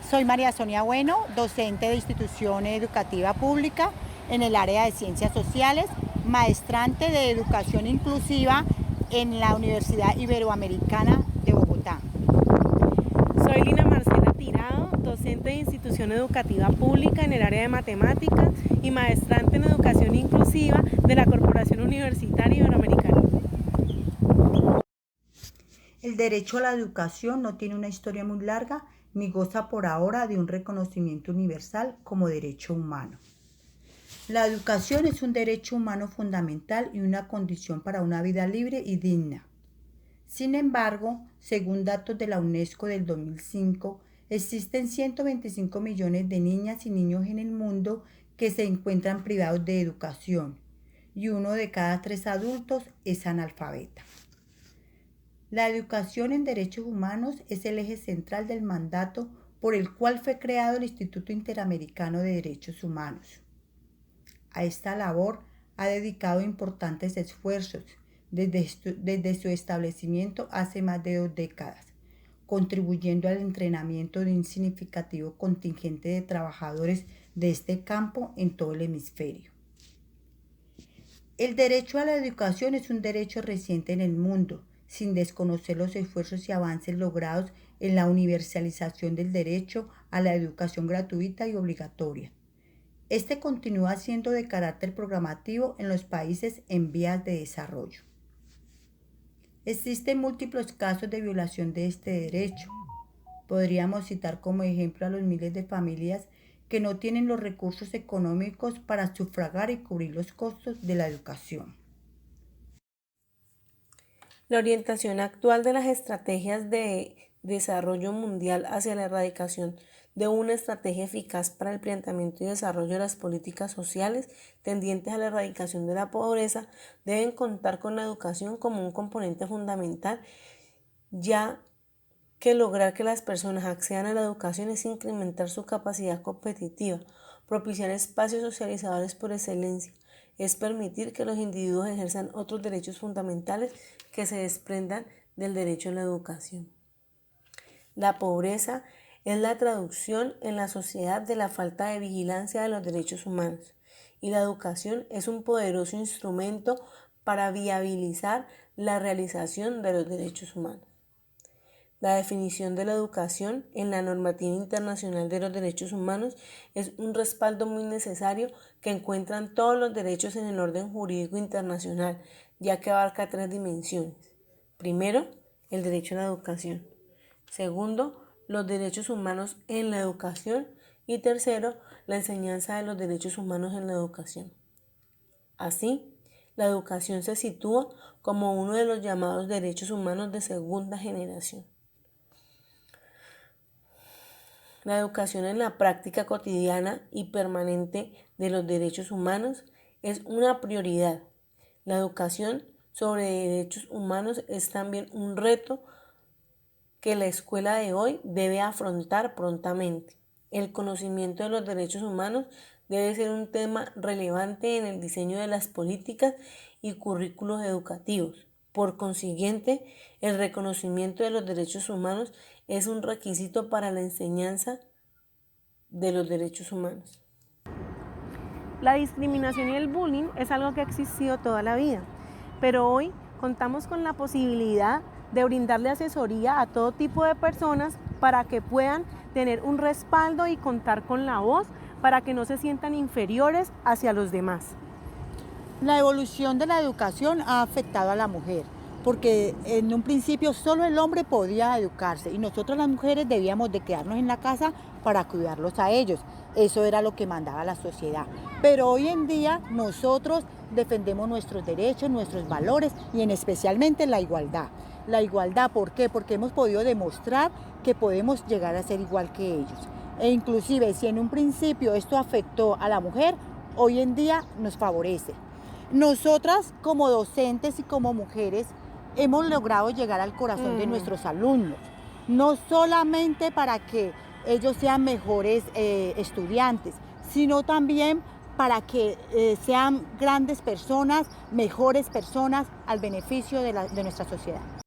Soy María Sonia Bueno, docente de institución educativa pública en el área de ciencias sociales, maestrante de educación inclusiva en la Universidad Iberoamericana de Bogotá. Soy Lina Marcela Tirado, docente de institución educativa pública en el área de matemáticas y maestrante en educación inclusiva de la Corporación Universitaria Iberoamericana. El derecho a la educación no tiene una historia muy larga ni goza por ahora de un reconocimiento universal como derecho humano. La educación es un derecho humano fundamental y una condición para una vida libre y digna. Sin embargo, según datos de la UNESCO del 2005, existen 125 millones de niñas y niños en el mundo que se encuentran privados de educación y 1 de cada 3 adultos es analfabeta. La educación en derechos humanos es el eje central del mandato por el cual fue creado el Instituto Interamericano de Derechos Humanos. A esta labor ha dedicado importantes esfuerzos desde su establecimiento hace más de 2 décadas, contribuyendo al entrenamiento de un significativo contingente de trabajadores de este campo en todo el hemisferio. El derecho a la educación es un derecho reciente en el mundo, sin desconocer los esfuerzos y avances logrados en la universalización del derecho a la educación gratuita y obligatoria. Este continúa siendo de carácter programativo en los países en vías de desarrollo. Existen múltiples casos de violación de este derecho. Podríamos citar como ejemplo a los miles de familias que no tienen los recursos económicos para sufragar y cubrir los costos de la educación. La orientación actual de las estrategias de desarrollo mundial hacia la erradicación de una estrategia eficaz para el planteamiento y desarrollo de las políticas sociales tendientes a la erradicación de la pobreza deben contar con la educación como un componente fundamental, ya que lograr que las personas accedan a la educación es incrementar su capacidad competitiva, propiciar espacios socializadores por excelencia, es permitir que los individuos ejerzan otros derechos fundamentales que se desprendan del derecho a la educación. La pobreza es la traducción en la sociedad de la falta de vigilancia de los derechos humanos, y la educación es un poderoso instrumento para viabilizar la realización de los derechos humanos. La definición de la educación en la normativa internacional de los derechos humanos es un respaldo muy necesario que encuentran todos los derechos en el orden jurídico internacional, ya que abarca 3 dimensiones. Primero, el derecho a la educación. Segundo, los derechos humanos en la educación. Y tercero, la enseñanza de los derechos humanos en la educación. Así, la educación se sitúa como uno de los llamados derechos humanos de segunda generación. La educación en la práctica cotidiana y permanente de los derechos humanos es una prioridad. La educación sobre derechos humanos es también un reto que la escuela de hoy debe afrontar prontamente. El conocimiento de los derechos humanos debe ser un tema relevante en el diseño de las políticas y currículos educativos. Por consiguiente, el reconocimiento de los derechos humanos es un requisito para la enseñanza de los derechos humanos. La discriminación y el bullying es algo que ha existido toda la vida, pero hoy contamos con la posibilidad de brindarle asesoría a todo tipo de personas para que puedan tener un respaldo y contar con la voz para que no se sientan inferiores hacia los demás. La evolución de la educación ha afectado a la mujer, porque en un principio solo el hombre podía educarse y nosotros las mujeres debíamos de quedarnos en la casa para cuidarlos a ellos. Eso era lo que mandaba la sociedad. Pero hoy en día nosotros defendemos nuestros derechos, nuestros valores y especialmente la igualdad. La igualdad, ¿por qué? Porque hemos podido demostrar que podemos llegar a ser igual que ellos. E inclusive si en un principio esto afectó a la mujer, hoy en día nos favorece. Nosotras como docentes y como mujeres hemos logrado llegar al corazón de nuestros alumnos, no solamente para que ellos sean mejores estudiantes, sino también para que sean grandes personas, mejores personas al beneficio de nuestra sociedad.